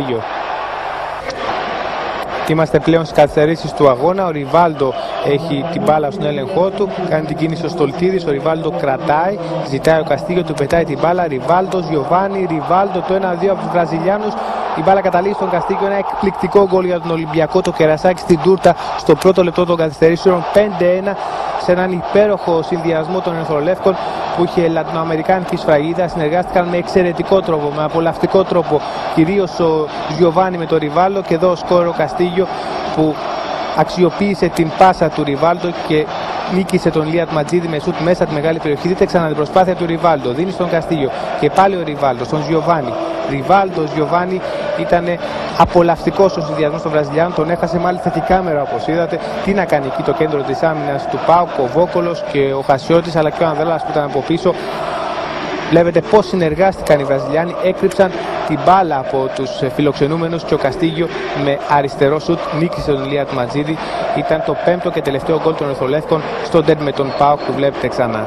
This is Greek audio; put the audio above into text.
Καστίγιο. Είμαστε πλέον στις καθυστερήσεις του αγώνα. Ο Ριβάλντο έχει την μπάλα στον έλεγχό του. Κάνει την κίνηση ο Στολτίδης. Ο Ριβάλντο κρατάει. Ζητάει ο Καστίγιο, του πετάει την μπάλα. Ριβάλντο, Γιοβάνι, Ριβάλντο. Το 1-2 από τους Βραζιλιάνους. Η μπάλα καταλήγει στον Καστίγιο. Ένα εκπληκτικό γκολ για τον Ολυμπιακό. Το κερασάκι στην τούρτα στο πρώτο λεπτό των καθυστερήσεων. 5-1 σε έναν υπέροχο συνδυασμό των Ερυθρολεύκων που είχε λατινοαμερικάνικη σφραγίδα. Συνεργάστηκαν με εξαιρετικό τρόπο, με απολαυστικό τρόπο. Κυρίως ο Γιοβάνι με τον Ριβάλντο. Και εδώ σκόρε ο Καστίγιο που αξιοποίησε την πάσα του Ριβάλντο και νίκησε τον Λίατ Ματζίδη με σουτ μέσα τη μεγάλη περιοχή. Δείτε ξανά την προσπάθεια του Ριβάλντο. Δίνει στον Καστίγιο και πάλι ο Ριβάλντο στον Γιοβάνι. Ριβάλντο, Γιοβάνι, ήταν απολαυστικός ο συνδυασμός των Βραζιλιάνων. Τον έχασε μάλιστα και η κάμερα, όπως είδατε. Τι να κάνει εκεί το κέντρο της άμυνας του ΠΑΟΚ, ο Βόκολος και ο Χασιώτης, αλλά και ο Ανδρέας που ήταν από πίσω. Βλέπετε πώς συνεργάστηκαν οι Βραζιλιάνοι, έκρυψαν την μπάλα από τους φιλοξενούμενους και ο Καστίγιο με αριστερό σουτ νίκησε τον Λίατ Ματζίδη. Ήταν το 5ο και τελευταίο γκολ των Ερυθρολεύκων στο ντέρμπι με τον ΠΑΟΚ που βλέπετε ξανά.